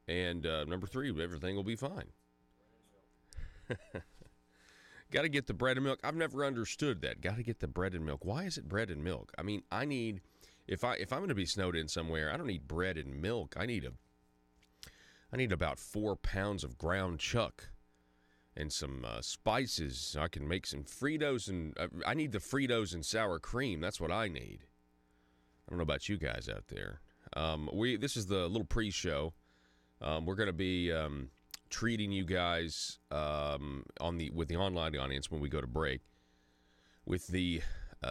And number 3, everything will be fine. Got to get the bread and milk. I've never understood that. Got to get the bread and milk. Why is it bread and milk? I mean, I need, if I'm going to be snowed in somewhere, I don't need bread and milk. I need about 4 pounds of ground chuck and some spices. I can make some Fritos, and I need the Fritos and sour cream. That's what I need. I don't know about you guys out there. This is the little pre-show. We're going to be treating you guys with the online audience when we go to break with the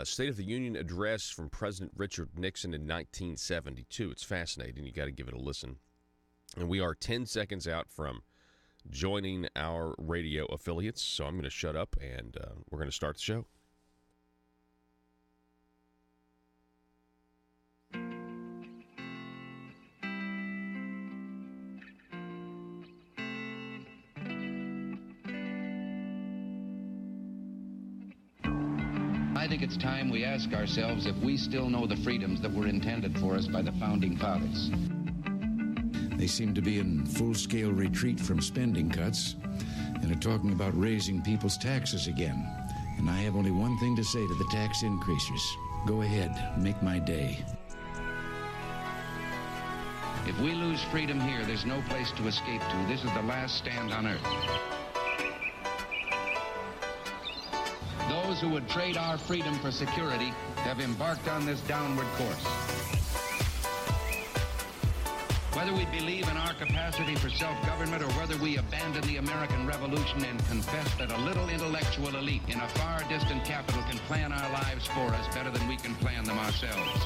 State of the Union address from President Richard Nixon in 1972. It's fascinating. You got to give it a listen. And we are 10 seconds out from joining our radio affiliates, so I'm going to shut up and we're going to start the show. I think it's time we ask ourselves if we still know the freedoms that were intended for us by the Founding Fathers. They seem to be in full-scale retreat from spending cuts and are talking about raising people's taxes again. And I have only one thing to say to the tax increasers. Go ahead, make my day. If we lose freedom here, there's no place to escape to. This is the last stand on earth. Those who would trade our freedom for security have embarked on this downward course. Whether we believe in our capacity for self-government or whether we abandon the American Revolution and confess that a little intellectual elite in a far distant capital can plan our lives for us better than we can plan them ourselves.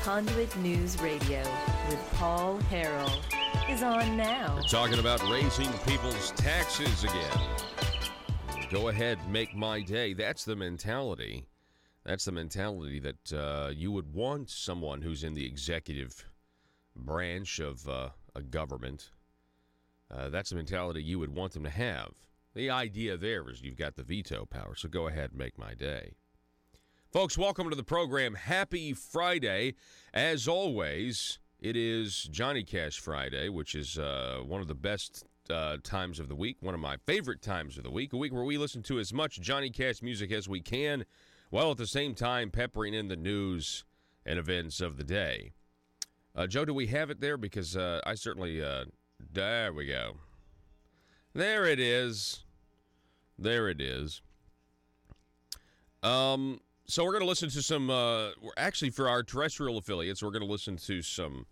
Conduit News Radio with Paul Harrell is on now. We're talking about raising people's taxes again. Go ahead, make my day. That's the mentality. That's the mentality that you would want someone who's in the executive branch of a government. That's the mentality you would want them to have. The idea there is you've got the veto power, so go ahead and make my day. Folks, welcome to the program. Happy Friday. As always, it is Johnny Cash Friday, which is one of the best times of the week, one of my favorite times of the week, a week where we listen to as much Johnny Cash music as we can, while at the same time peppering in the news and events of the day. Joe, do we have it there? Because I certainly, there we go. There it is. There it is. So we're going to listen to some, actually for our terrestrial affiliates, we're going to listen to some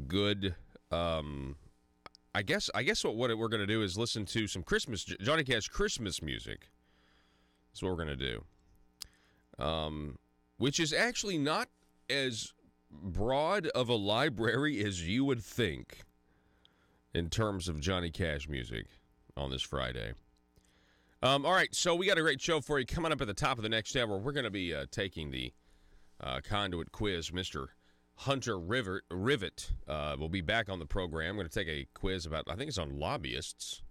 good, I guess what we're going to do is listen to some Johnny Cash Christmas music. That's what we're going to do. Which is actually not as broad of a library as you would think in terms of Johnny Cash music on this Friday. All right, so we got a great show for you. Coming up at the top of the next hour, we're going to be taking the Conduit quiz. Mr. Hunter Rivet will be back on the program. I'm going to take a quiz about, I think it's on lobbyists,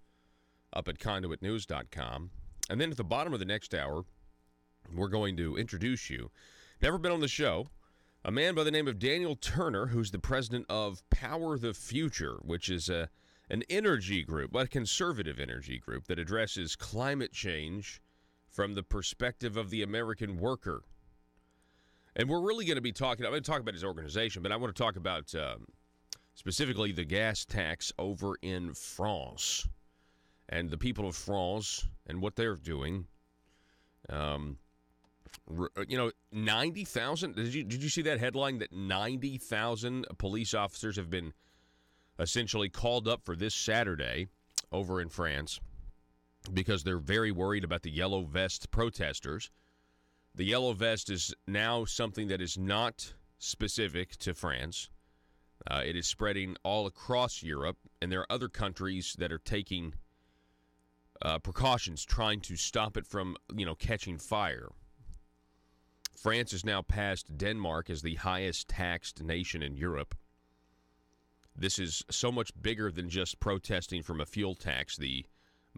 up at conduitnews.com. And then at the bottom of the next hour, we're going to introduce you, never been on the show, a man by the name of Daniel Turner, who's the president of Power the Future, which is an energy group, a conservative energy group that addresses climate change from the perspective of the American worker. And we're really going to be talking, I'm going to talk about his organization, but I want to talk about specifically the gas tax over in France and the people of France and what they're doing. 90,000, did you see that headline that 90,000 police officers have been essentially called up for this Saturday over in France because they're very worried about the yellow vest protesters. The yellow vest is now something that is not specific to France. It is spreading all across Europe, and there are other countries that are taking precautions trying to stop it from, catching fire. France has now passed Denmark as the highest taxed nation in Europe. This is so much bigger than just protesting from a fuel tax.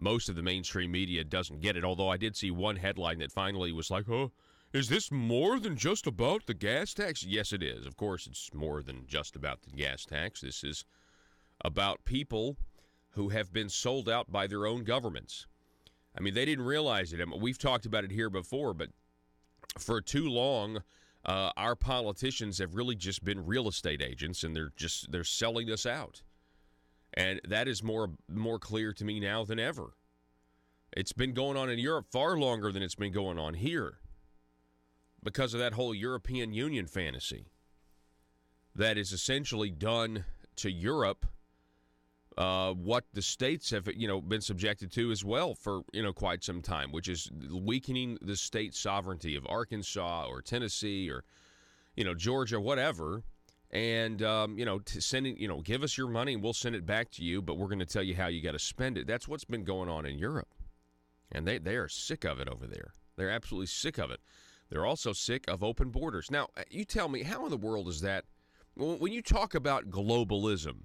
Most of the mainstream media doesn't get it, although I did see one headline that finally was like, oh, Is this more than just about the gas tax? Yes, it is. Of course, it's more than just about the gas tax. This is about people who have been sold out by their own governments. I mean, they didn't realize it. I mean, we've talked about it here before, but for too long, our politicians have really just been real estate agents, and they're selling us out. And that is more clear to me now than ever. It's been going on in Europe far longer than it's been going on here because of that whole European Union fantasy that is essentially done to Europe what the states have, been subjected to as well for, quite some time, which is weakening the state sovereignty of Arkansas or Tennessee or, Georgia, whatever. And, give us your money and we'll send it back to you, but we're going to tell you how you got to spend it. That's what's been going on in Europe. And they are sick of it over there. They're absolutely sick of it. They're also sick of open borders. Now, you tell me, how in the world is that? When you talk about globalism,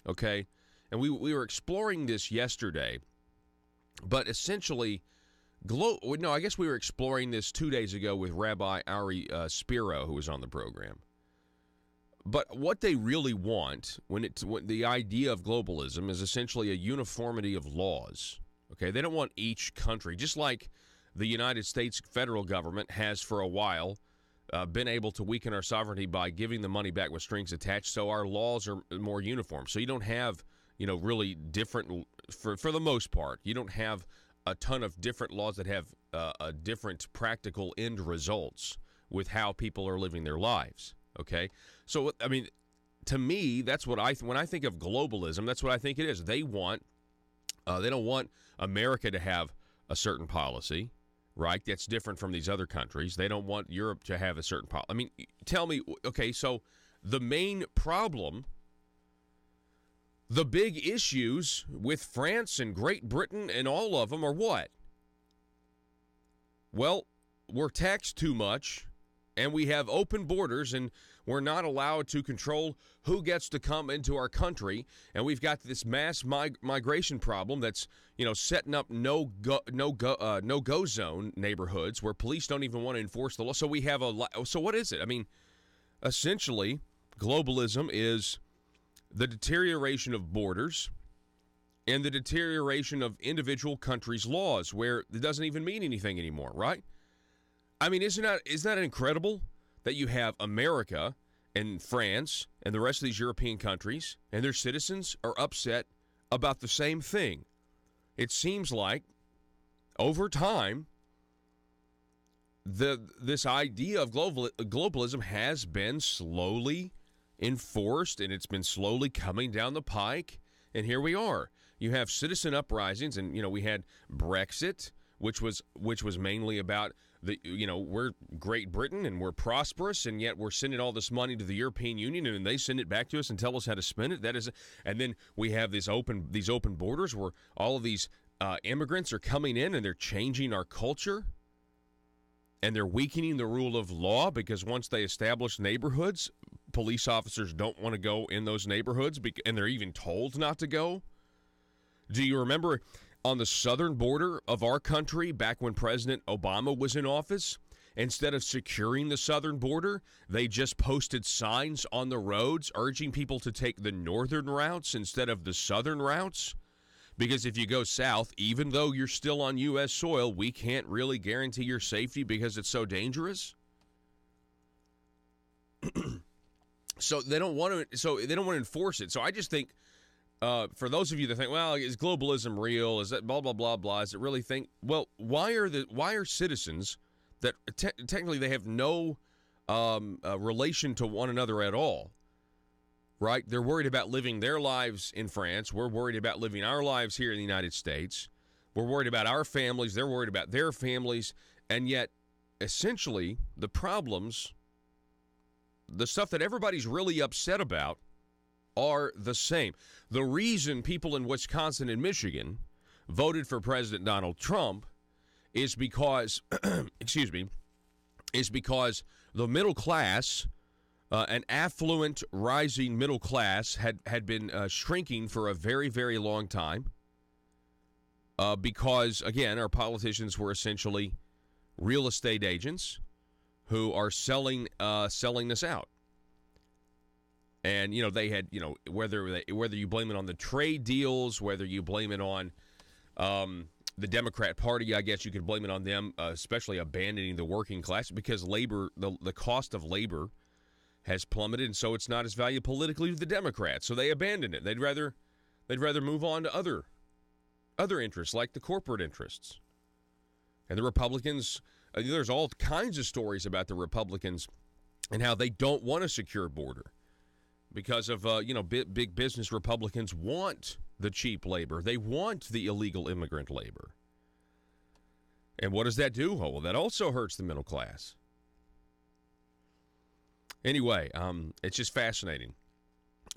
okay, and we were exploring this yesterday, but essentially, I guess we were exploring this 2 days ago with Rabbi Ari Spiro, who was on the program. But what they really want, when the idea of globalism is essentially a uniformity of laws. Okay, they don't want each country, just like the United States federal government has for a while been able to weaken our sovereignty by giving the money back with strings attached, so our laws are more uniform. So you don't have, really different, for the most part, you don't have a ton of different laws that have different practical end results with how people are living their lives. Okay, so I mean, to me, that's what when I think of globalism, that's what I think it is. They don't want America to have a certain policy, right? That's different from these other countries. They don't want Europe to have a certain policy. I mean, tell me, okay, so the main problem, the big issues with France and Great Britain and all of them are what? Well, we're taxed too much. And we have open borders, and we're not allowed to control who gets to come into our country. And we've got this mass migration problem that's, setting up no-go zone neighborhoods where police don't even want to enforce the law. So we have so what is it? I mean, essentially, globalism is the deterioration of borders and the deterioration of individual countries' laws, where it doesn't even mean anything anymore, right? I mean, isn't that incredible that you have America and France and the rest of these European countries and their citizens are upset about the same thing? It seems like over time, this idea of globalism has been slowly enforced, and it's been slowly coming down the pike. And here we are. You have citizen uprisings, and we had Brexit, which was mainly about we're Great Britain and we're prosperous, and yet we're sending all this money to the European Union, and they send it back to us and tell us how to spend it. And then we have these open borders where all of these immigrants are coming in and they're changing our culture, and they're weakening the rule of law, because once they establish neighborhoods, police officers don't want to go in those neighborhoods, and they're even told not to go. Do you remember on the southern border of our country, back when President Obama was in office, instead of securing the southern border, they just posted signs on the roads urging people to take the northern routes instead of the southern routes? Because if you go south, even though you're still on U.S. soil, we can't really guarantee your safety because it's so dangerous. So they don't want to enforce it. So I just think, for those of you that think, well, is globalism real? Is that blah, blah, blah, blah? Is it really think? Well, why are citizens that technically they have no relation to one another at all, right? They're worried about living their lives in France. We're worried about living our lives here in the United States. We're worried about our families. They're worried about their families. And yet, essentially, the problems, the stuff that everybody's really upset about, are the same. The reason people in Wisconsin and Michigan voted for President Donald Trump is because, is because the middle class, an affluent, rising middle class, had been shrinking for a very, very long time. Because, again, our politicians were essentially real estate agents who are selling this out. And, they had, whether you blame it on the trade deals, whether you blame it on the Democrat Party, I guess you could blame it on them, especially abandoning the working class, because labor, the cost of labor has plummeted, and so it's not as valuable politically to the Democrats. So they abandoned it. They'd rather move on to other interests, like the corporate interests. And the Republicans, there's all kinds of stories about the Republicans and how they don't want a secure border because of, big business Republicans want the cheap labor. They want the illegal immigrant labor. And what does that do? Oh, well, that also hurts the middle class. Anyway, it's just fascinating.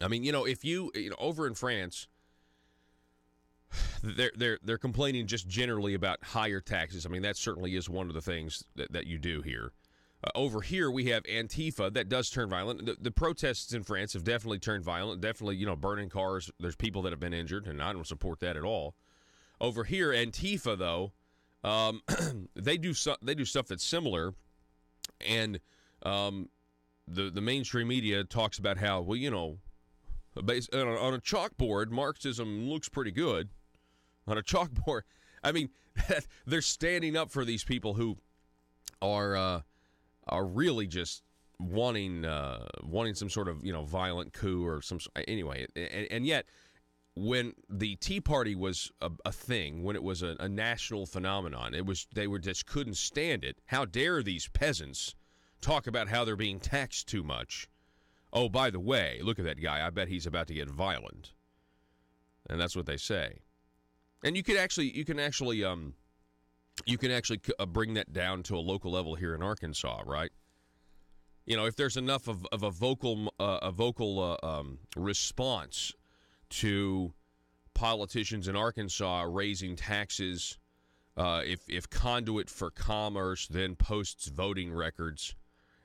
I mean, if you over in France, they're complaining just generally about higher taxes. I mean, that certainly is one of the things that you do here. Over here, we have Antifa that does turn violent. The protests in France have definitely turned violent. Definitely, burning cars. There's people that have been injured, and I don't support that at all. Over here, Antifa though, they do stuff that's similar, and the mainstream media talks about how, well, based on a chalkboard, Marxism looks pretty good. On a chalkboard, I mean, they're standing up for these people who are really just wanting some sort of violent coup or some anyway, and yet when the Tea Party was a thing, when it was a national phenomenon, they just couldn't stand it. How dare these peasants talk about how they're being taxed too much? Oh, by the way, look at that guy. I bet he's about to get violent. And that's what they say. And you can actually bring that down to a local level here in Arkansas, right? If there's enough of a vocal response to politicians in Arkansas raising taxes, if Conduit for Commerce then posts voting records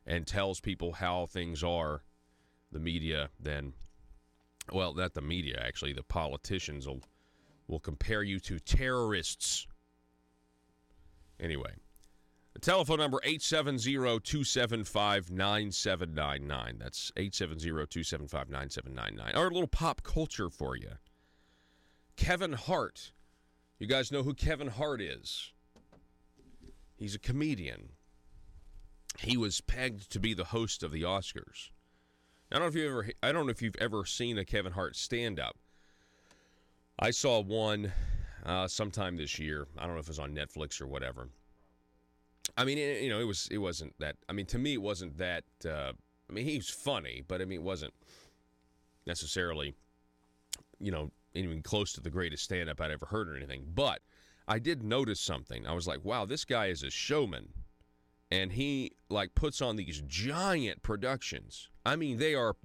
and tells people how things are, the media then, well, not the media, actually, the politicians will compare you to terrorists. Anyway, the telephone number, 870-275-9799. That's 870-275-9799. Our little pop culture for you. Kevin Hart. You guys know who Kevin Hart is. He's a comedian. He was pegged to be the host of the Oscars. I don't know if you've ever seen a Kevin Hart stand-up. I saw one sometime this year. I don't know if it was on Netflix or whatever. I mean, it wasn't that. I mean, to me, it wasn't that. I mean, he's funny, but I mean, it wasn't necessarily, even close to the greatest stand-up I'd ever heard or anything. But I did notice something. I was like, wow, this guy is a showman, and he puts on these giant productions. I mean, they are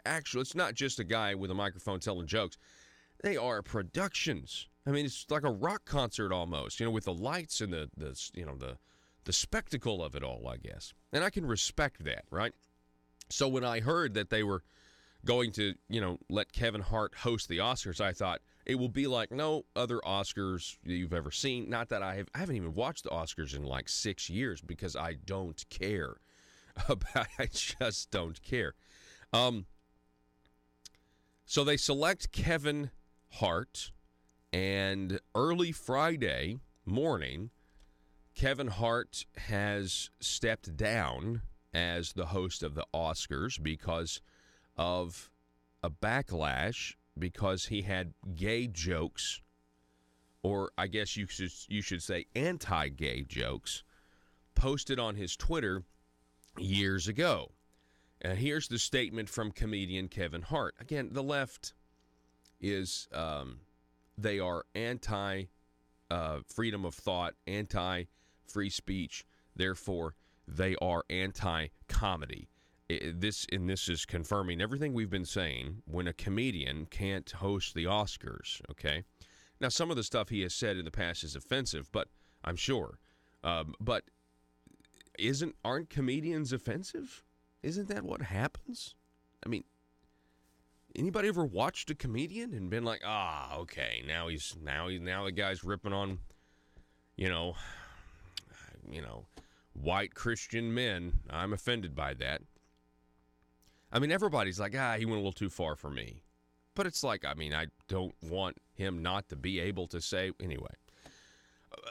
actual. It's not just a guy with a microphone telling jokes. They are productions. I mean, it's like a rock concert almost, with the lights and the spectacle of it all, I guess. And I can respect that, right? So when I heard that they were going to, let Kevin Hart host the Oscars, I thought it will be like no other Oscars you've ever seen. Not that I haven't even watched the Oscars in 6 years because I don't care about. I just don't care. So they select Kevin Hart, and early Friday morning, Kevin Hart has stepped down as the host of the Oscars because of a backlash, because he had gay jokes, or I guess you should say anti-gay jokes, posted on his Twitter years ago. And here's the statement from comedian Kevin Hart. Again, the left is, they are anti-freedom of thought, anti-free speech. Therefore, they are anti-comedy. This is confirming everything we've been saying when a comedian can't host the Oscars, okay? Now, some of the stuff he has said in the past is offensive, but I'm sure. But aren't comedians offensive? Isn't that what happens? I mean, anybody ever watched a comedian and been like, okay, now the guy's ripping on, white Christian men. I'm offended by that. I mean, everybody's like, he went a little too far for me. But it's like, I mean, I don't want him not to be able to say, anyway.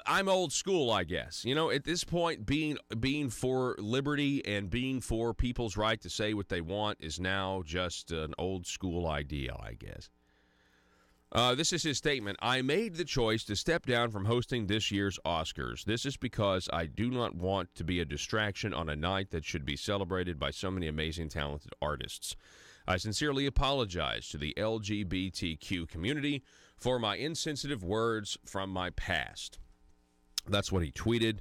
I'm old school, I guess. You know, at this point, being for liberty and being for people's right to say what they want is now just an old school ideal, I guess. This is his statement. I made the choice to step down from hosting this year's Oscars. This is because I do not want to be a distraction on a night that should be celebrated by so many amazing, talented artists. I sincerely apologize to the LGBTQ community for my insensitive words from my past. That's what he tweeted.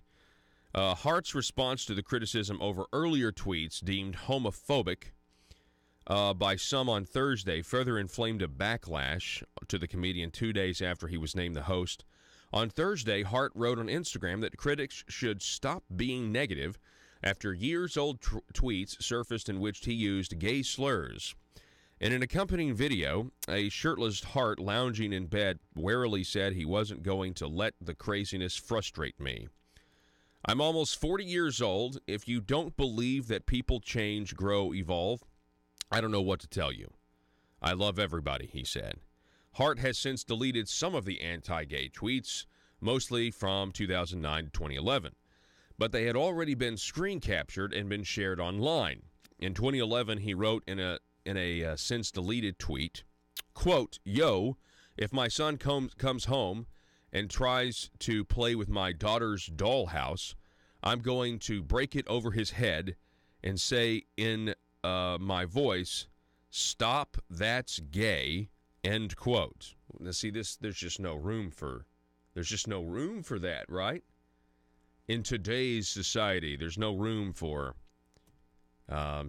Hart's response to the criticism over earlier tweets deemed homophobic by some on Thursday further inflamed a backlash to the comedian 2 days after he was named the host. On Thursday, Hart wrote on Instagram that critics should stop being negative after years-old tweets surfaced in which he used gay slurs. In an accompanying video, a shirtless Hart lounging in bed warily said he wasn't going to let the craziness frustrate me. I'm almost 40 years old. If you don't believe that people change, grow, evolve, I don't know what to tell you. I love everybody, he said. Hart has since deleted some of the anti-gay tweets, mostly from 2009 to 2011. But they had already been screen captured and been shared online. In 2011, he wrote in a since deleted tweet, quote, "Yo, if my son comes home and tries to play with my daughter's dollhouse, I'm going to break it over his head and say in my voice, stop, that's gay," end quote. Now, see, there's just no room for that, right? In today's society, there's no room for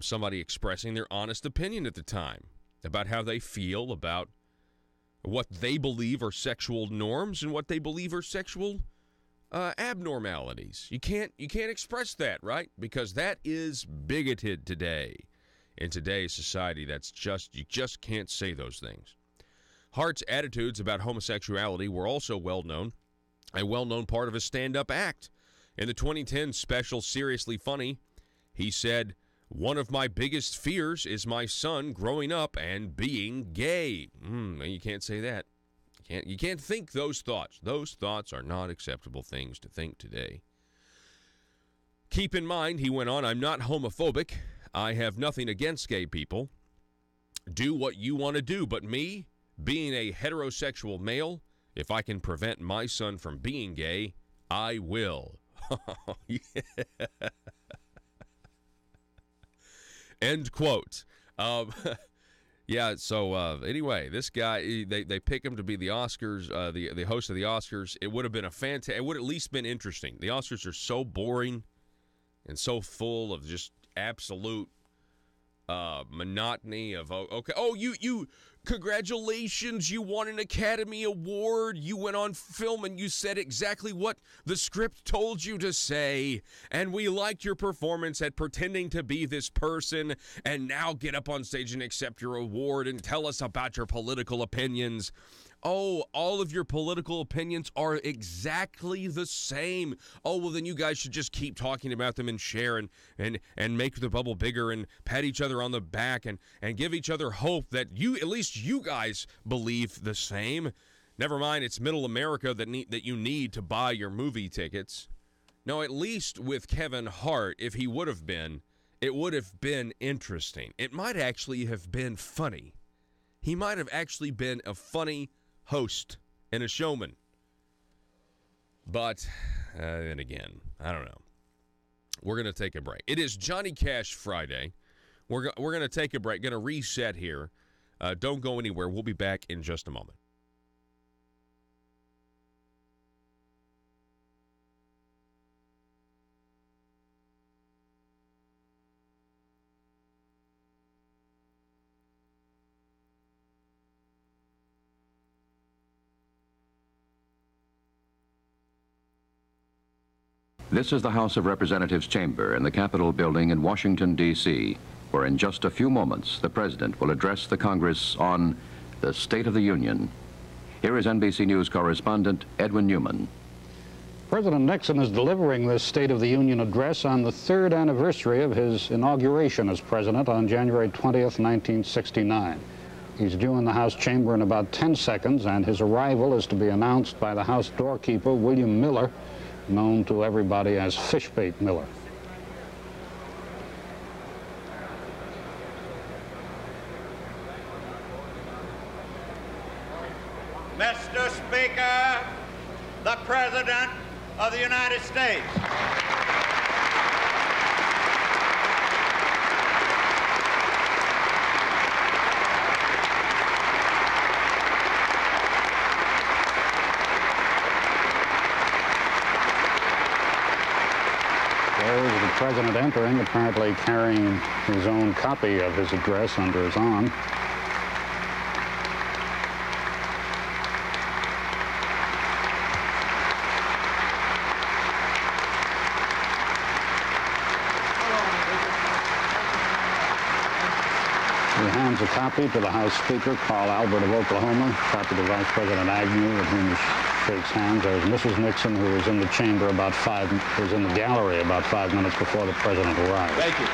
somebody expressing their honest opinion at the time about how they feel about what they believe are sexual norms and what they believe are sexual abnormalities. You can't express that, right? Because that is bigoted today. In today's society, you just can't say those things. Hart's attitudes about homosexuality were also a well-known part of his stand-up act. In the 2010 special Seriously Funny, he said, "One of my biggest fears is my son growing up and being gay." You can't say that. You can't think those thoughts. Those thoughts are not acceptable things to think today. Keep in mind, he went on, I'm not homophobic. I have nothing against gay people. Do what you want to do. But me, being a heterosexual male, if I can prevent my son from being gay, I will. Yeah. End quote. Yeah, so anyway, this guy, they pick him to be the Oscars, the host of the Oscars. It would have been it would at least been interesting. The Oscars are so boring and so full of just absolute monotony of, okay, oh, you congratulations, you won an Academy Award, you went on film and you said exactly what the script told you to say, and we liked your performance at pretending to be this person, and now get up on stage and accept your award and tell us about your political opinions. Oh, all of your political opinions are exactly the same. Oh, well, then you guys should just keep talking about them and share and make the bubble bigger and pat each other on the back and give each other hope that at least you guys believe the same. Never mind, it's middle America that you need to buy your movie tickets. No, at least with Kevin Hart, if he would have been, it would have been interesting. It might actually have been funny. He might have actually been a funny host and a showman. But then again, I don't know. We're going to take a break. It is Johnny Cash Friday. We're going to take a break. Going to reset here. Don't go anywhere. We'll be back in just a moment. This is the House of Representatives chamber in the Capitol building in Washington, D.C., where in just a few moments the President will address the Congress on the State of the Union. Here is NBC News correspondent Edwin Newman. President Nixon is delivering this State of the Union address on the 3rd anniversary of his inauguration as president on January 20th, 1969. He's due in the House chamber in about 10 seconds, and his arrival is to be announced by the House doorkeeper, William Miller, known to everybody as Fishbait Miller. Mr. Speaker, the President of the United States. There is the President entering, apparently carrying his own copy of his address under his arm. He hands a copy to the House Speaker, Carl Albert of Oklahoma, copy to Vice President Agnew, with whom he shakes hands. There's Mrs. Nixon, who was in the chamber was in the gallery about 5 minutes before the President arrived. Thank you.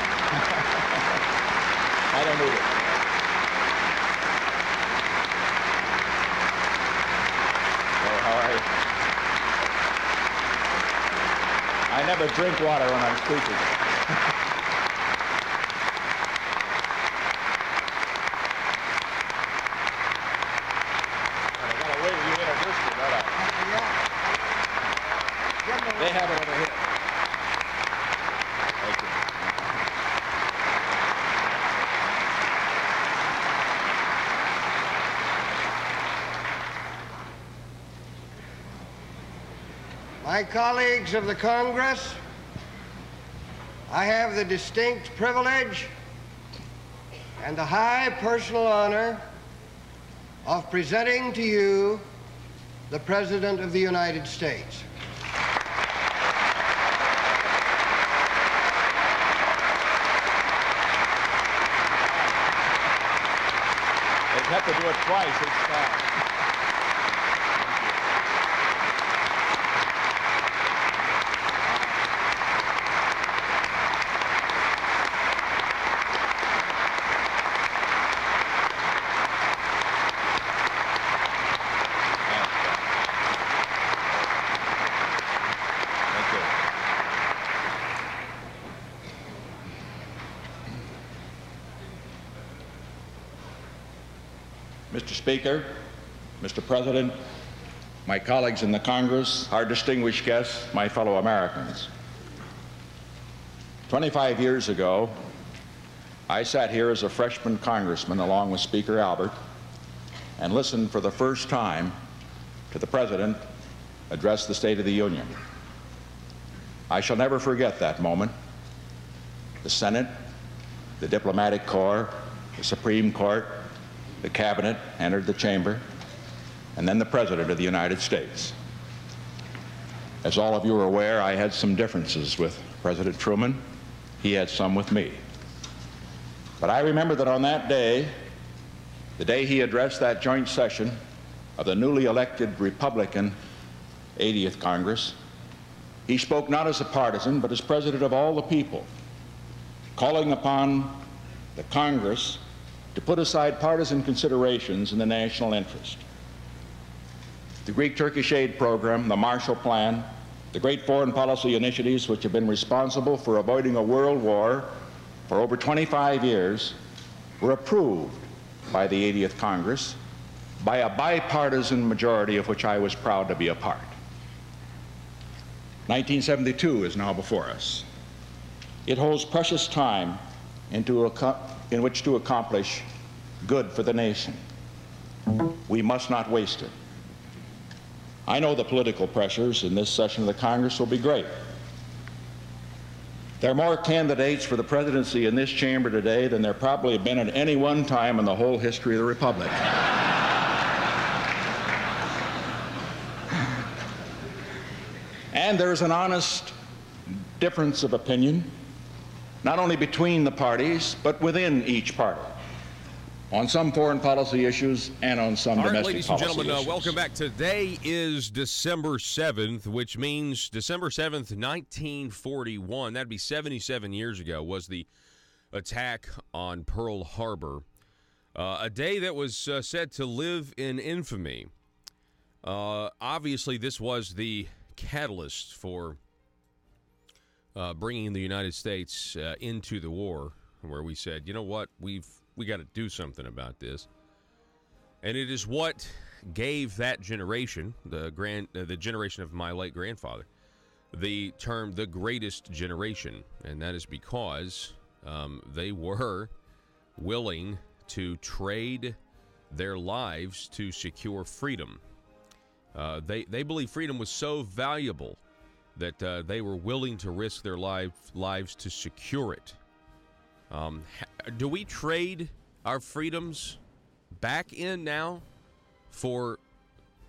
I don't need it. Oh, how are you? I never drink water when I'm speaking. They have it over here. Thank you. My colleagues of the Congress, I have the distinct privilege and the high personal honor of presenting to you the President of the United States. You have to do it twice each time. Mr. Speaker, Mr. President, my colleagues in the Congress, our distinguished guests, my fellow Americans. 25 years ago, I sat here as a freshman congressman along with Speaker Albert and listened for the first time to the President address the State of the Union. I shall never forget that moment. The Senate, the Diplomatic Corps, the Supreme Court, the Cabinet entered the chamber, and then the President of the United States. As all of you are aware, I had some differences with President Truman. He had some with me. But I remember that on that day, the day he addressed that joint session of the newly elected Republican 80th Congress, he spoke not as a partisan, but as President of all the people, calling upon the Congress to put aside partisan considerations in the national interest. The Greek-Turkish aid program, the Marshall Plan, the great foreign policy initiatives which have been responsible for avoiding a world war for over 25 years were approved by the 80th Congress by a bipartisan majority of which I was proud to be a part. 1972 is now before us. It holds precious time in which to accomplish good for the nation. We must not waste it. I know the political pressures in this session of the Congress will be great. There are more candidates for the presidency in this chamber today than there probably have been at any one time in the whole history of the Republic. And there's an honest difference of opinion, not only between the parties, but within each party. on some foreign policy issues and on some domestic policy ladies and gentlemen, issues. welcome back. Today is December 7th, which means December 7th, 1941. That'd be 77 years ago was the attack on Pearl Harbor. A day that was said to live in infamy. Obviously, this was the catalyst for bringing the United States into the war, where we said, you know what, we got to do something about this. And it is what gave that generation, the generation of my late grandfather, the term the greatest generation. And that is because they were willing to trade their lives to secure freedom. They believe freedom was so valuable that they were willing to risk their lives to secure it. Do we trade our freedoms back in now for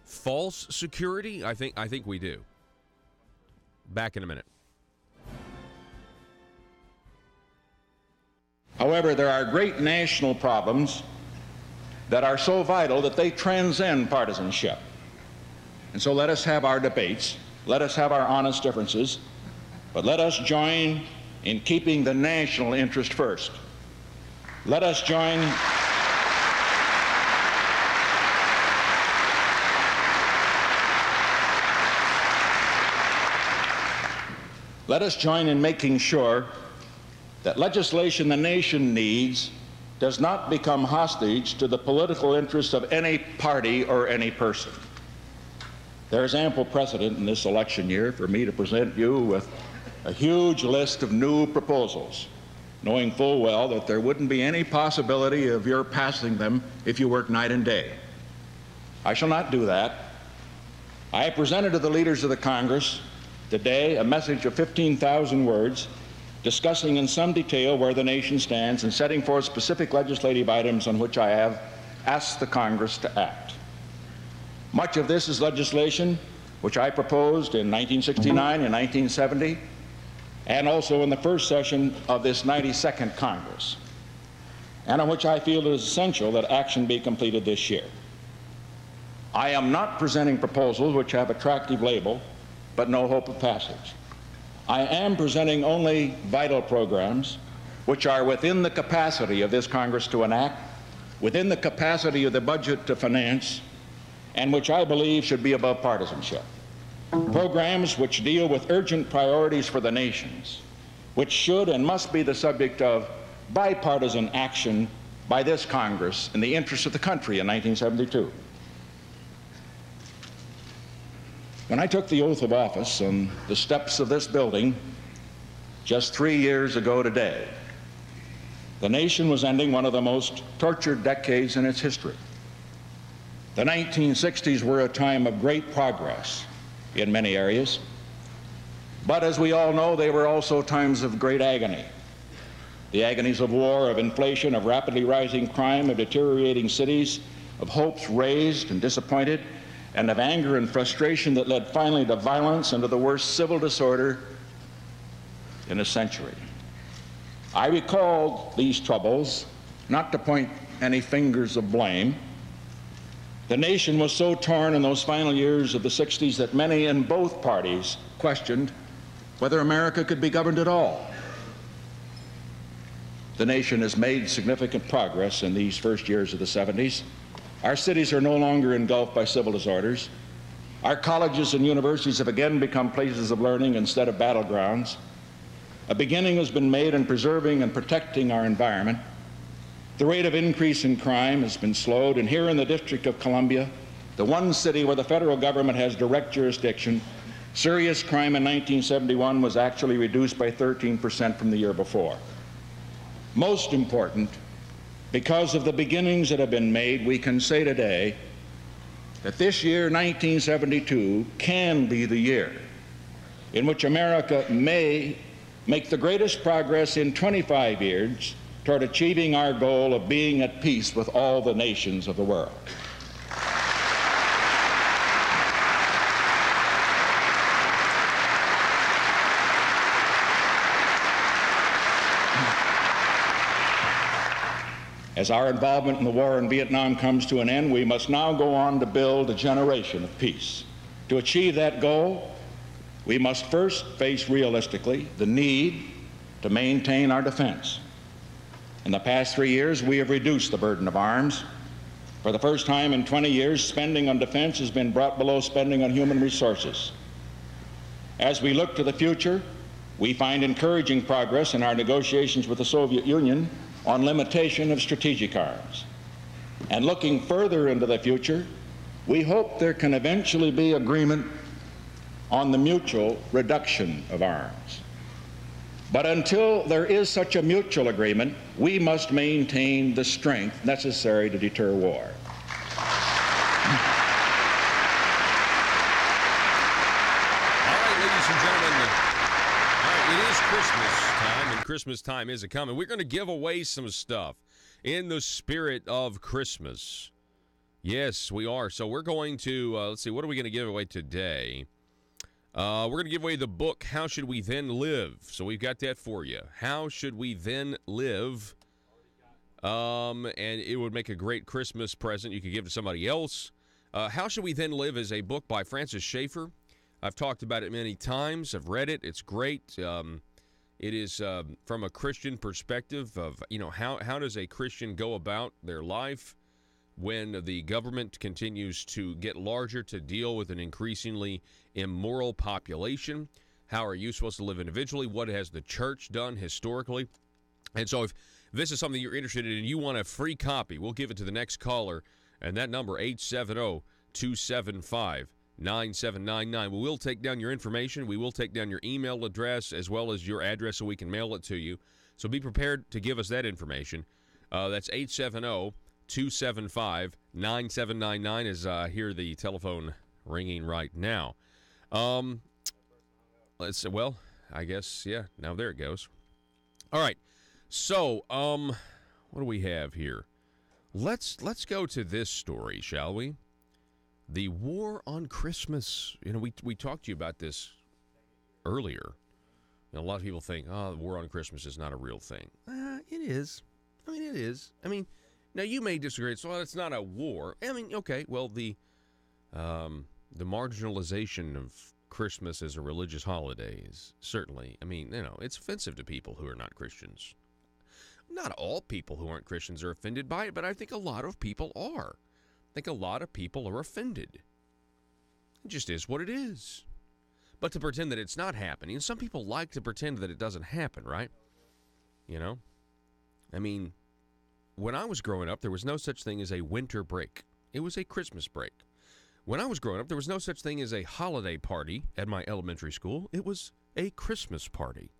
false security? I think we do. Back in a minute. However, there are great national problems that are so vital that they transcend partisanship. And so let us have our debates, let us have our honest differences, but let us join in keeping the national interest first. Let us join in making sure that legislation the nation needs does not become hostage to the political interests of any party or any person. There is ample precedent in this election year for me to present you with a huge list of new proposals, knowing full well that there wouldn't be any possibility of your passing them if you worked night and day. I shall not do that. I have presented to the leaders of the Congress today a message of 15,000 words discussing in some detail where the nation stands and setting forth specific legislative items on which I have asked the Congress to act. Much of this is legislation which I proposed in 1969 and 1970, and also in the first session of this 92nd Congress, and on which I feel it is essential that action be completed this year. I am not presenting proposals which have attractive label, but no hope of passage. I am presenting only vital programs which are within the capacity of this Congress to enact, within the capacity of the budget to finance, and which I believe should be above partisanship. Programs which deal with urgent priorities for the nations, which should and must be the subject of bipartisan action by this Congress in the interest of the country in 1972. When I took the oath of office on the steps of this building just 3 years ago today, the nation was ending one of the most tortured decades in its history. The 1960s were a time of great progress in many areas, but as we all know, they were also times of great agony. The agonies of war, of inflation, of rapidly rising crime, of deteriorating cities, of hopes raised and disappointed, and of anger and frustration that led finally to violence and to the worst civil disorder in a century. I recalled these troubles, not to point any fingers of blame. The nation was so torn in those final years of the 60s that many in both parties questioned whether America could be governed at all. The nation has made significant progress in these first years of the 70s. Our cities are no longer engulfed by civil disorders. Our colleges and universities have again become places of learning instead of battlegrounds. A beginning has been made in preserving and protecting our environment. The rate of increase in crime has been slowed, and here in the District of Columbia, the one city where the federal government has direct jurisdiction, serious crime in 1971 was actually reduced by 13% from the year before. Most important, because of the beginnings that have been made, we can say today that this year, 1972, can be the year in which America may make the greatest progress in 25 years toward achieving our goal of being at peace with all the nations of the world. As our involvement in the war in Vietnam comes to an end, we must now go on to build a generation of peace. To achieve that goal, we must first face realistically the need to maintain our defense. In the past 3 years, we have reduced the burden of arms. For the first time in 20 years, spending on defense has been brought below spending on human resources. As we look to the future, we find encouraging progress in our negotiations with the Soviet Union on limitation of strategic arms. And looking further into the future, we hope there can eventually be agreement on the mutual reduction of arms. But until there is such a mutual agreement, we must maintain the strength necessary to deter war. Christmas time, and Christmas time is a-coming. We're going to give away some stuff in the spirit of Christmas. Yes, we are. So we're going to, let's see, what are we going to give away today? We're going to give away the book, How Should We Then Live? So we've got that for you. How Should We Then Live? And it would make a great Christmas present you could give to somebody else. How Should We Then Live is a book by Francis Schaeffer. I've talked about it many times. I've read it. It's great. It is from a Christian perspective of, how does a Christian go about their life when the government continues to get larger to deal with an increasingly immoral population? How are you supposed to live individually? What has the church done historically? And so if this is something you're interested in and you want a free copy, we'll give it to the next caller, and that number, 870-275-9799. We will take down your information. We will take down your email address as well as your address so we can mail it to you. So be prepared to give us that information. That's 870-275-9799 as I hear the telephone ringing right now. Let's see. Well, I guess, yeah, now there it goes. All right. So, what do we have here? Let's go to this story, shall we? The war on Christmas. We talked to you about this earlier. A lot of people think, the war on Christmas is not a real thing. It is. It is. Now you may disagree. So it's not a war. Okay. Well, the marginalization of Christmas as a religious holiday is certainly, it's offensive to people who are not Christians. Not all people who aren't Christians are offended by it, but I think a lot of people are. I think a lot of people are offended. It just is what it is. But to pretend that it's not happening, some people like to pretend that it doesn't happen, right? When I was growing up, there was no such thing as a winter break. It was a Christmas break. When I was growing up, there was no such thing as a holiday party at my elementary school. It was a Christmas party.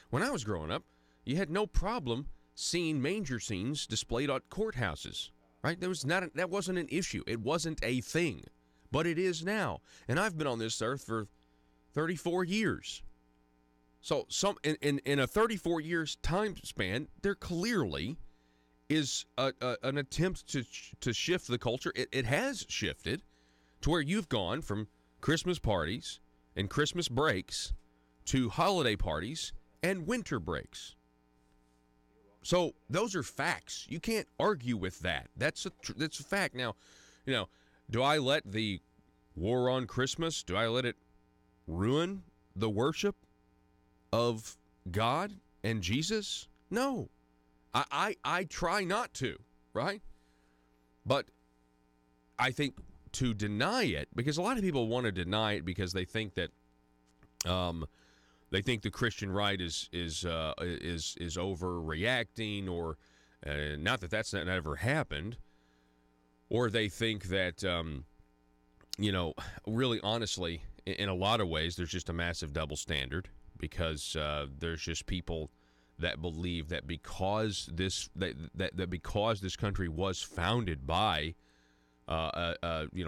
When I was growing up, you had no problem seeing manger scenes displayed at courthouses. Right? That wasn't an issue. It wasn't a thing. But it is now. And I've been on this earth for 34 years. So in a 34 years time span, there clearly is an attempt to shift the culture. It has shifted to where you've gone from Christmas parties and Christmas breaks to holiday parties and winter breaks. So those are facts. You can't argue with that. That's a fact. Now, do I let the war on Christmas, do I let it ruin the worship of God and Jesus? No. I try not to, right? But I think to deny it, because a lot of people want to deny it because they think that they think the Christian right is overreacting, or not that that's not ever happened, or they think that really honestly, in a lot of ways, there's just a massive double standard because there's just people that believe that because this country was founded by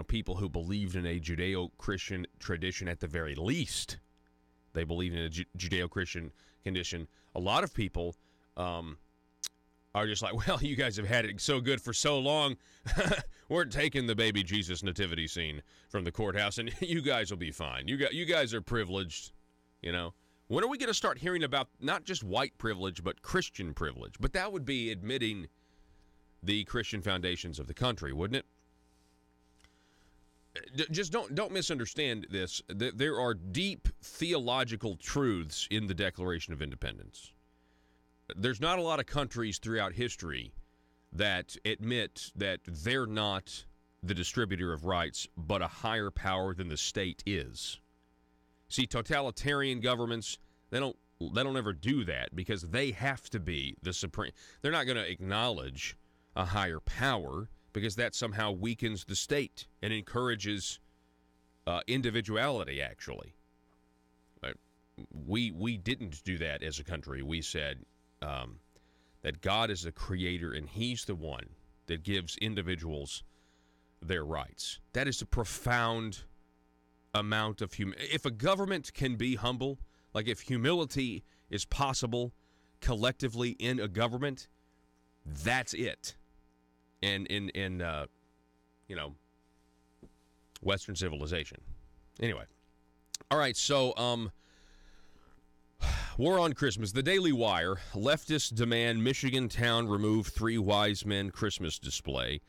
people who believed in a Judeo-Christian tradition at the very least. They believe in a Judeo-Christian condition. A lot of people are just like, well, you guys have had it so good for so long. We're taking the baby Jesus nativity scene from the courthouse, and you guys will be fine. You guys are privileged, When are we going to start hearing about not just white privilege, but Christian privilege? But that would be admitting the Christian foundations of the country, wouldn't it? Just don't misunderstand this. There are deep theological truths in the Declaration of Independence. There's not a lot of countries throughout history that admit that they're not the distributor of rights, but a higher power than the state is. See, totalitarian governments, they don't ever do that because they have to be the supreme. They're not going to acknowledge a higher power because that somehow weakens the state and encourages individuality, actually. We didn't do that as a country. We said that God is the creator and he's the one that gives individuals their rights. That is a profound amount of if a government can be humble, like if humility is possible collectively in a government, that's it. And in Western civilization. Anyway. All right, so war on Christmas. The Daily Wire. Leftists demand Michigan town remove 3 wise men Christmas display.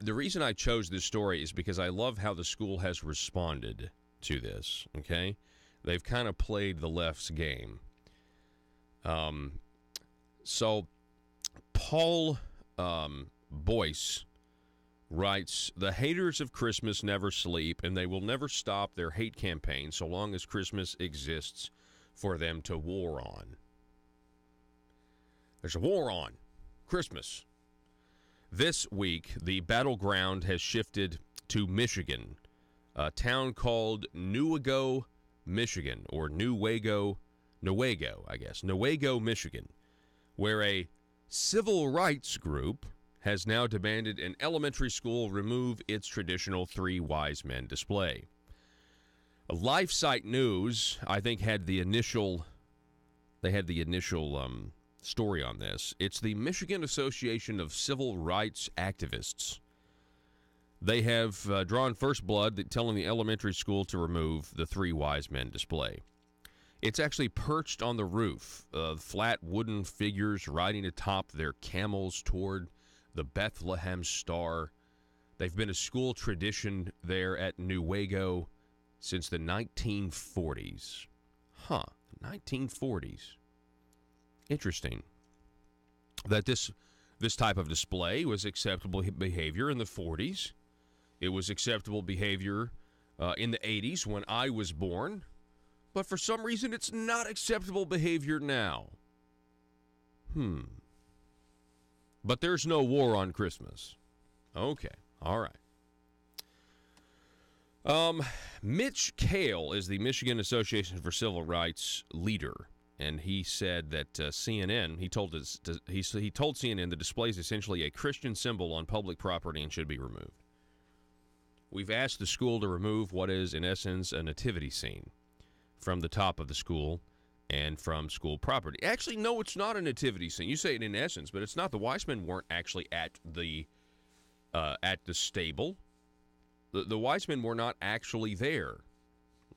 The reason I chose this story is because I love how the school has responded to this, okay? They've kind of played the left's game. So Paul Boyce writes, the haters of Christmas never sleep, and they will never stop their hate campaign so long as Christmas exists for them to war on. There's a war on Christmas. This week, the battleground has shifted to Michigan, a town called Newaygo, Michigan, or Newaygo, Michigan, where a civil rights group has now demanded an elementary school remove its traditional 3 wise men display. LifeSite News, I think, had the initial story on this. It's the Michigan Association of Civil Rights Activists. They have drawn first blood telling the elementary school to remove the 3 wise men display. It's actually perched on the roof, flat wooden figures riding atop their camels toward the Bethlehem Star. They've been a school tradition there at Newaygo since the 1940s. Huh, 1940s. Interesting that this type of display was acceptable behavior in the 40s. It was acceptable behavior in the 80s when I was born. But for some reason, it's not acceptable behavior now. But there's no war on Christmas. Okay, all right. Mitch Kale is the Michigan Association for Civil Rights leader, and he said that CNN, he told CNN the display is essentially a Christian symbol on public property and should be removed. We've asked the school to remove what is, in essence, a nativity scene from the top of the school and from school property. Actually, no, it's not a nativity scene. You say it in essence, but it's not. The wise men weren't actually at the stable. The wise men were not actually there.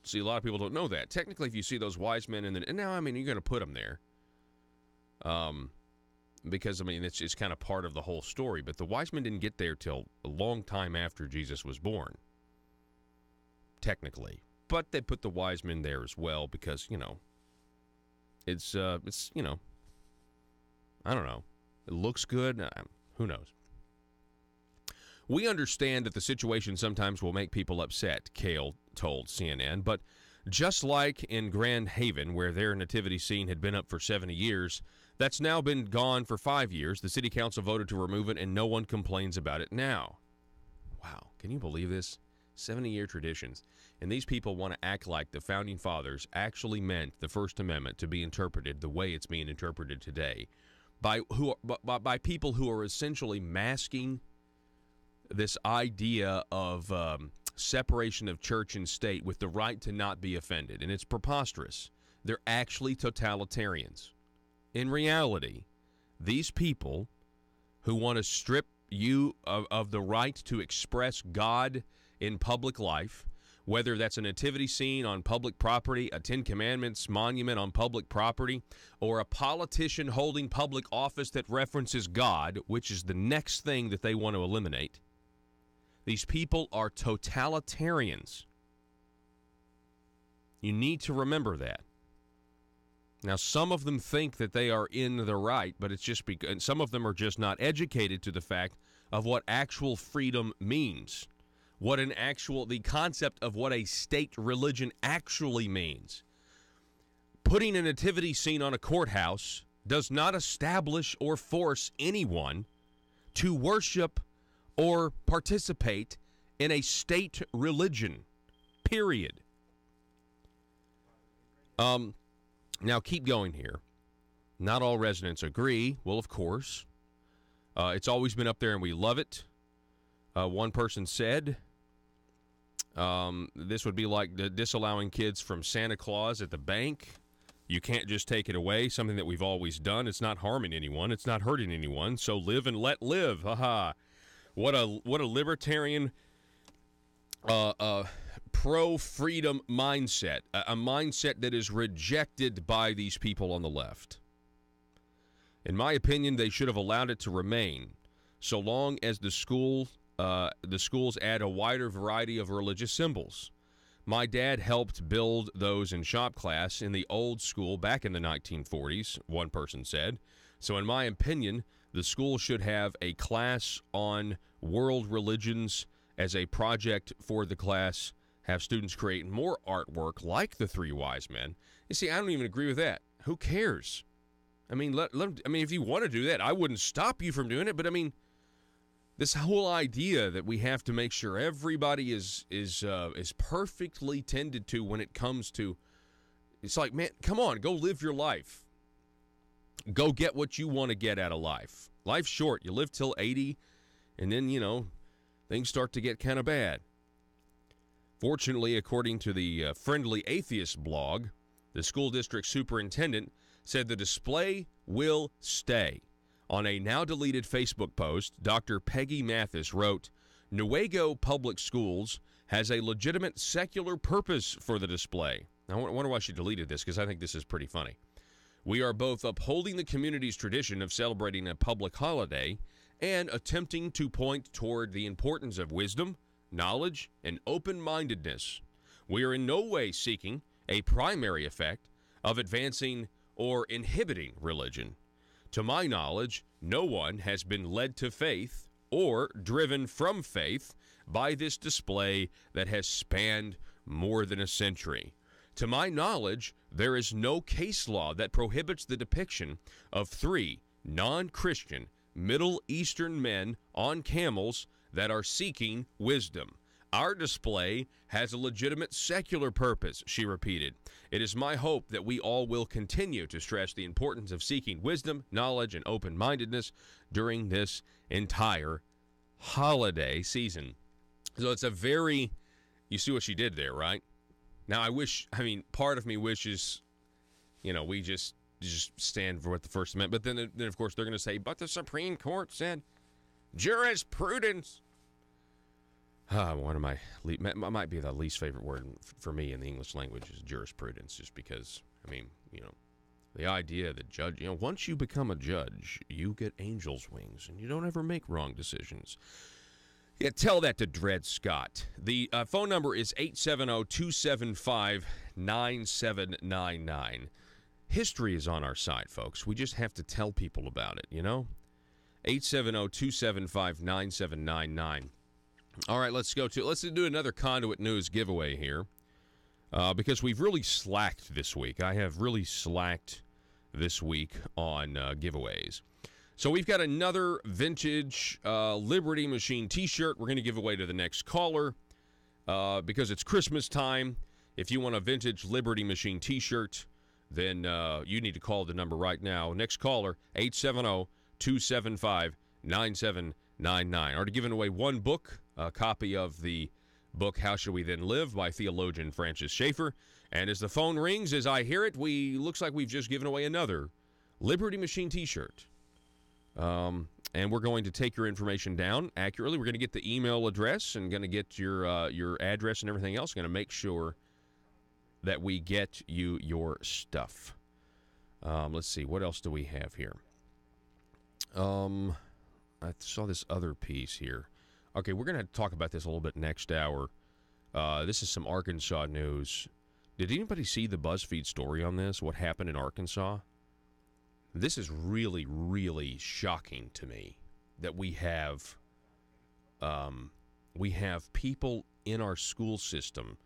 See, a lot of people don't know that. Technically, if you see those wise men, and now, I mean, you're going to put them there. Because, I mean, it's kind of part of the whole story. But the wise men didn't get there till a long time after Jesus was born. Technically. But they put the wise men there as well because, it's I don't know. It looks good. Who knows? We understand that the situation sometimes will make people upset, Kale told CNN, but just like in Grand Haven, where their nativity scene had been up for 70 years, that's now been gone for 5 years. The city council voted to remove it, and no one complains about it now. Wow, can you believe this? 70-year traditions. And these people want to act like the Founding Fathers actually meant the First Amendment to be interpreted the way it's being interpreted today by people who are essentially masking this idea of separation of church and state with the right to not be offended. And it's preposterous. They're actually totalitarians. In reality, these people who want to strip you of the right to express God in public life, whether that's a nativity scene on public property, a Ten Commandments monument on public property, or a politician holding public office that references God, which is the next thing that they want to eliminate. These people are totalitarians. You need to remember that. Now, some of them think that they are in the right, but it's just because some of them are just not educated to the fact of what actual freedom means, the concept of what a state religion actually means. Putting a nativity scene on a courthouse does not establish or force anyone to worship or participate in a state religion, period. Now, keep going here. Not all residents agree. Well, of course. It's always been up there, and we love it. One person said this would be like disallowing kids from Santa Claus at the bank. You can't just take it away, something that we've always done. It's not harming anyone. It's not hurting anyone. So live and let live. Ha-ha. What a libertarian pro-freedom mindset, a mindset that is rejected by these people on the left. In my opinion, they should have allowed it to remain, so long as the schools add a wider variety of religious symbols. My dad helped build those in shop class in the old school back in the 1940s, one person said. So in my opinion, the school should have a class on world religions as a project for the class, have students create more artwork like the Three Wise Men. You see, I don't even agree with that. Who cares? I mean, if you want to do that, I wouldn't stop you from doing it. But I mean, this whole idea that we have to make sure everybody is perfectly tended to when it comes to, it's like, man, come on, go live your life. Go get what you want to get out of life. Life's short. You live till 80, and then, things start to get kind of bad. Fortunately, according to the Friendly Atheist blog, the school district superintendent said the display will stay. On a now-deleted Facebook post, Dr. Peggy Mathis wrote, Newaygo Public Schools has a legitimate secular purpose for the display. I wonder why she deleted this, because I think this is pretty funny. We are both upholding the community's tradition of celebrating a public holiday and attempting to point toward the importance of wisdom, knowledge, and open-mindedness. We are in no way seeking a primary effect of advancing or inhibiting religion. To my knowledge, no one has been led to faith or driven from faith by this display that has spanned more than a century. To my knowledge, there is no case law that prohibits the depiction of three non-Christian Middle Eastern men on camels that are seeking wisdom. Our display has a legitimate secular purpose, she repeated. It is my hope that we all will continue to stress the importance of seeking wisdom, knowledge, and open-mindedness during this entire holiday season. So it's a very, you see what she did there, right? Now, part of me wishes, we just stand for what the First Amendment, but then of course, they're going to say, but the Supreme Court said jurisprudence. One of my might be the least favorite word for me in the English language is jurisprudence, just because, the idea that judge, once you become a judge, you get angel's wings and you don't ever make wrong decisions. Yeah, tell that to Dred Scott. The phone number is 870-275-9799. History is on our side, folks. We just have to tell people about it, 870-275-9799. All right, let's do another Conduit News giveaway here, because we've really slacked this week. I have really slacked this week on giveaways. So we've got another vintage Liberty Machine T-shirt we're going to give away to the next caller, because it's Christmas time. If you want a vintage Liberty Machine T-shirt, then you need to call the number right now. Next caller, 870-275-9799. Already given away one book, a copy of the book How Should We Then Live by theologian Francis Schaeffer. And as the phone rings, as I hear it, looks like we've just given away another Liberty Machine T-shirt. And we're going to take your information down accurately. We're going to get the email address and going to get your address and everything else. Going to make sure that we get you your stuff. Let's see. What else do we have here? I saw this other piece here. Okay, we're going to talk about this a little bit next hour. This is some Arkansas news. Did anybody see the BuzzFeed story on this? What happened in Arkansas? This is really, really shocking to me that we have people in our school system,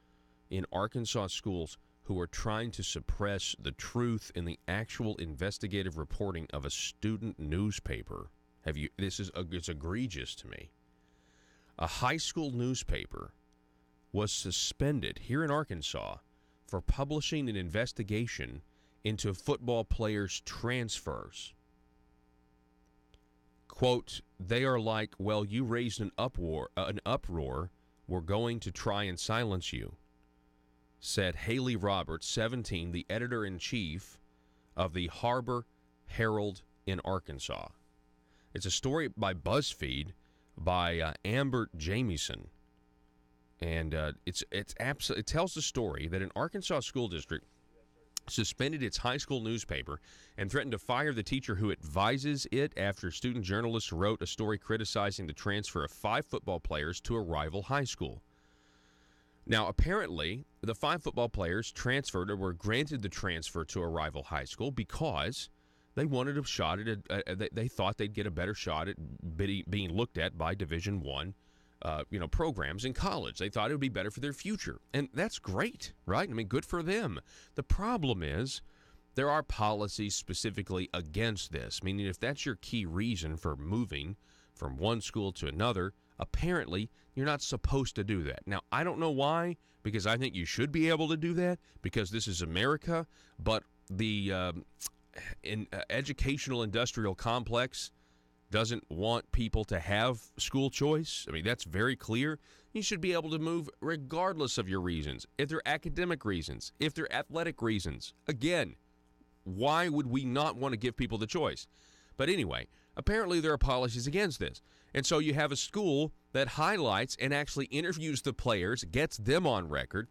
in Arkansas schools, who are trying to suppress the truth in the actual investigative reporting of a student newspaper. It's egregious to me. A high school newspaper was suspended here in Arkansas for publishing an investigation into football players' transfers. Quote, they are like, well, you raised an uproar, we're going to try and silence you, said Haley Roberts, 17, the editor-in-chief of the Harbor Herald in Arkansas. It's a story by BuzzFeed by Amber Jamieson. And it tells the story that an Arkansas school district suspended its high school newspaper and threatened to fire the teacher who advises it after student journalists wrote a story criticizing the transfer of 5 football players to a rival high school. Now, apparently, the 5 football players transferred or were granted the transfer to a rival high school because they wanted a shot at they thought they'd get a better shot at being looked at by Division I programs in college. They thought it would be better for their future. And that's great, right? I mean, good for them. The problem is there are policies specifically against this, meaning if that's your key reason for moving from one school to another, apparently you're not supposed to do that. Now, I don't know why, because I think you should be able to do that because this is America, but the educational industrial complex doesn't want people to have school choice. I mean, that's very clear. You should be able to move regardless of your reasons. If they're academic reasons, if they're athletic reasons. Again, why would we not want to give people the choice? But anyway, apparently there are policies against this. And so you have a school that highlights and actually interviews the players, gets them on record,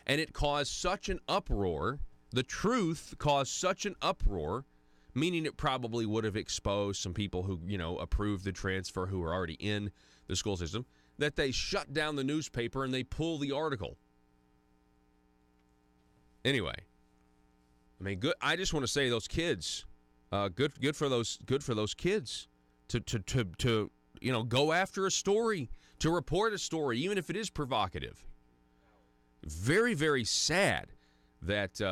and it caused such an uproar. The truth caused such an uproar, meaning it probably would have exposed some people who, approved the transfer who were already in the school system, that they shut down the newspaper and they pull the article. Anyway, I mean, good. I just want to say those kids, good for those kids to go after a story, to report a story, even if it is provocative. Very, very sad that.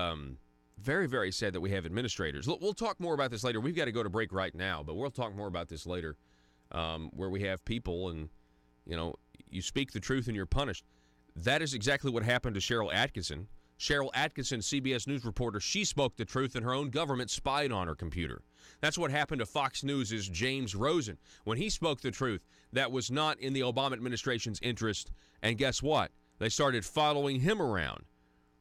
Very, very sad that we have administrators. We'll talk more about this later. We've got to go to break right now, but we'll talk more about this later, where we have people and, you speak the truth and you're punished. That is exactly what happened to Cheryl Atkinson. Cheryl Atkinson, CBS News reporter, she spoke the truth and her own government spied on her computer. That's what happened to Fox News' James Rosen. When he spoke the truth, that was not in the Obama administration's interest, and guess what? They started following him around.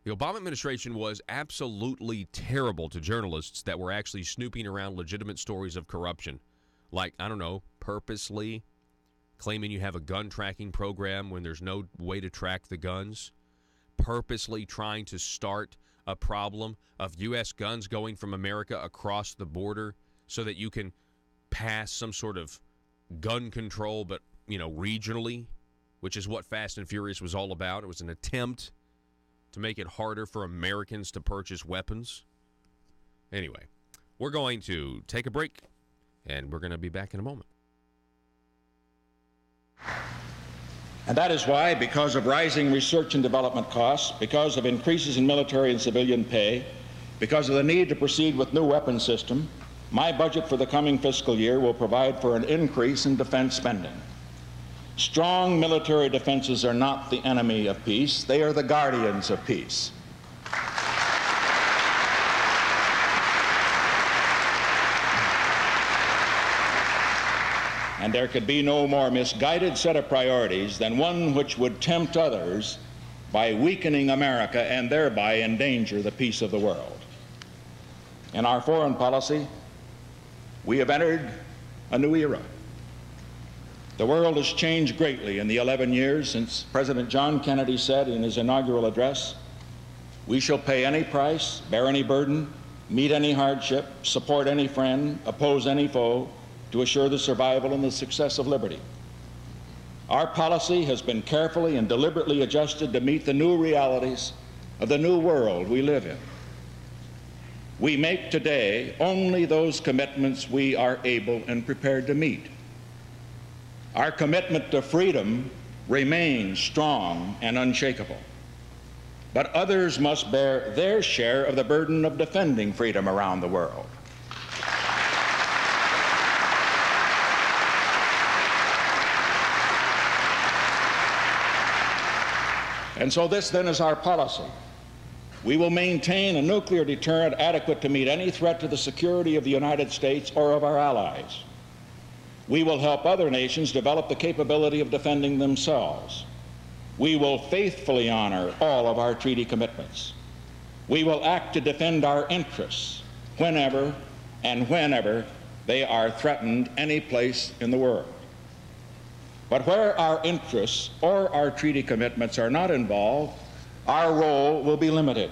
The Obama administration was absolutely terrible to journalists that were actually snooping around legitimate stories of corruption. Like, purposely claiming you have a gun tracking program when there's no way to track the guns. Purposely trying to start a problem of U.S. guns going from America across the border so that you can pass some sort of gun control, but, regionally, which is what Fast and Furious was all about. It was an attempt to make it harder for Americans to purchase weapons. Anyway, we're going to take a break, and we're going to be back in a moment. And that is why, because of rising research and development costs, because of increases in military and civilian pay, because of the need to proceed with new weapons system, my budget for the coming fiscal year will provide for an increase in defense spending. Strong military defenses are not the enemy of peace. They are the guardians of peace. And there could be no more misguided set of priorities than one which would tempt others by weakening America and thereby endanger the peace of the world. In our foreign policy, we have entered a new era. The world has changed greatly in the 11 years since President John Kennedy said in his inaugural address, "We shall pay any price, bear any burden, meet any hardship, support any friend, oppose any foe, to assure the survival and the success of liberty." Our policy has been carefully and deliberately adjusted to meet the new realities of the new world we live in. We make today only those commitments we are able and prepared to meet. Our commitment to freedom remains strong and unshakable. But others must bear their share of the burden of defending freedom around the world. And so this then is our policy. We will maintain a nuclear deterrent adequate to meet any threat to the security of the United States or of our allies. We will help other nations develop the capability of defending themselves. We will faithfully honor all of our treaty commitments. We will act to defend our interests whenever they are threatened any place in the world. But where our interests or our treaty commitments are not involved, our role will be limited.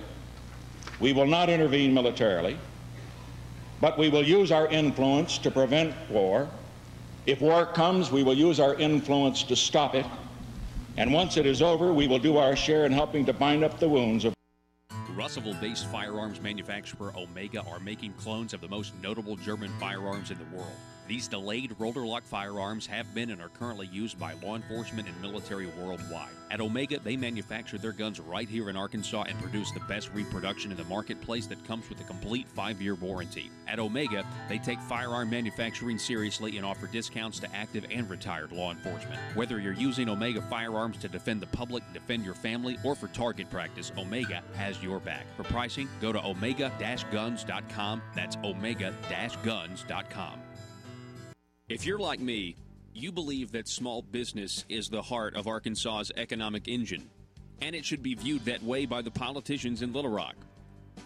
We will not intervene militarily, but we will use our influence to prevent war. If war comes, we will use our influence to stop it. And once it is over, we will do our share in helping to bind up the wounds of Russellville-based firearms manufacturer Omega are making clones of the most notable German firearms in the world. These delayed rotor-lock firearms have been and are currently used by law enforcement and military worldwide. At Omega, they manufacture their guns right here in Arkansas and produce the best reproduction in the marketplace that comes with a complete 5-year warranty. At Omega, they take firearm manufacturing seriously and offer discounts to active and retired law enforcement. Whether you're using Omega firearms to defend the public, defend your family, or for target practice, Omega has your back. For pricing, go to omega-guns.com. That's omega-guns.com. If you're like me, you believe that small business is the heart of Arkansas's economic engine, and it should be viewed that way by the politicians in Little Rock.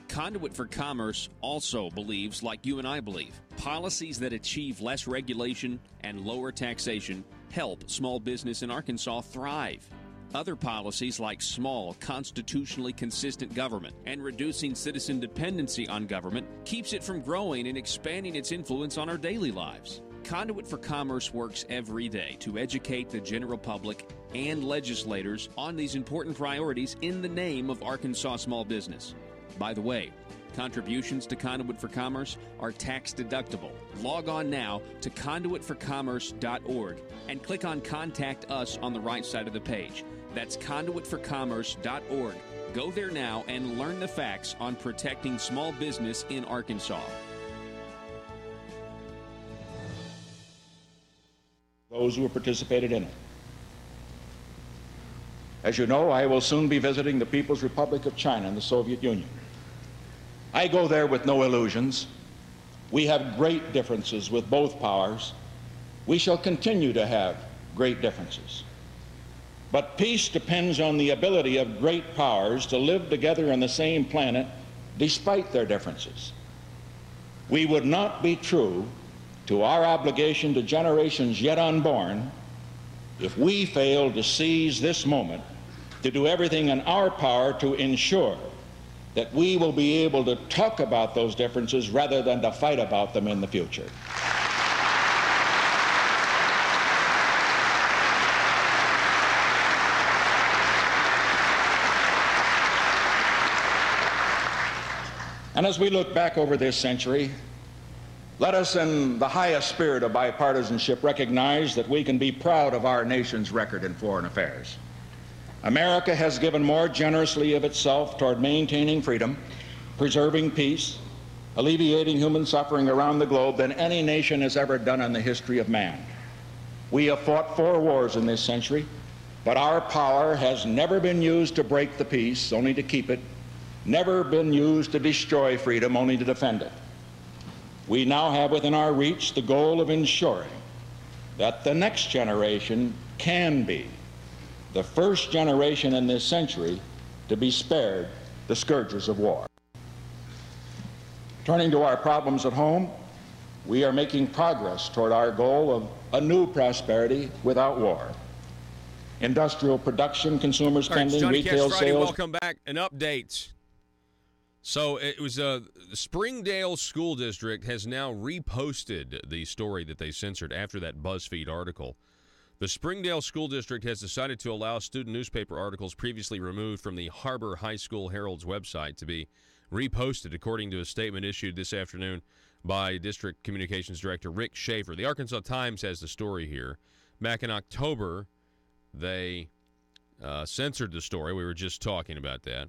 Conduit for Commerce also believes, like you and I believe, policies that achieve less regulation and lower taxation help small business in Arkansas thrive. Other policies like small, constitutionally consistent government and reducing citizen dependency on government keeps it from growing and expanding its influence on our daily lives. Conduit for Commerce works every day to educate the general public and legislators on these important priorities in the name of Arkansas small business. By the way, contributions to Conduit for Commerce are tax deductible. Log on now to conduitforcommerce.org and click on Contact Us on the right side of the page. That's conduitforcommerce.org. Go there now and learn the facts on protecting small business in Arkansas. Those who have participated in it. As you know, I will soon be visiting the People's Republic of China and the Soviet Union. I go there with no illusions. We have great differences with both powers. We shall continue to have great differences. But peace depends on the ability of great powers to live together on the same planet despite their differences. We would not be true to our obligation to generations yet unborn if we fail to seize this moment to do everything in our power to ensure that we will be able to talk about those differences rather than to fight about them in the future. And as we look back over this century, let us, in the highest spirit of bipartisanship, recognize that we can be proud of our nation's record in foreign affairs. America has given more generously of itself toward maintaining freedom, preserving peace, alleviating human suffering around the globe than any nation has ever done in the history of man. We have fought 4 wars in this century, but our power has never been used to break the peace, only to keep it, never been used to destroy freedom, only to defend it. We now have within our reach the goal of ensuring that the next generation can be the first generation in this century to be spared the scourges of war. Turning to our problems at home, we are making progress toward our goal of a new prosperity without war. Industrial production, consumer spending, Johnny retail Cash Friday, sales. welcome back. An update. So it was the Springdale School District has now reposted the story that they censored after that BuzzFeed article. The Springdale School District has decided to allow student newspaper articles previously removed from the Harbor High School Herald's website to be reposted, according to a statement issued this afternoon by District Communications Director Rick Schaefer. The Arkansas Times has the story here. Back in October, they censored the story. We were just talking about that.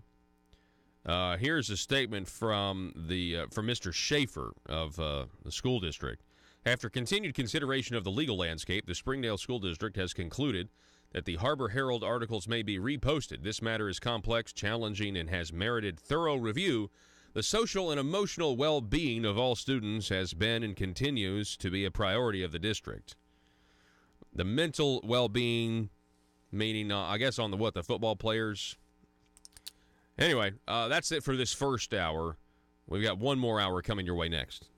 Here's a statement from Mr. Schaefer of the school district. After continued consideration of the legal landscape, the Springdale School District has concluded that the Harbor Herald articles may be reposted. This matter is complex, challenging, and has merited thorough review. The social and emotional well-being of all students has been and continues to be a priority of the district. The mental well-being, meaning, I guess, on the football players. Anyway, that's it for this first hour. We've got one more hour coming your way next.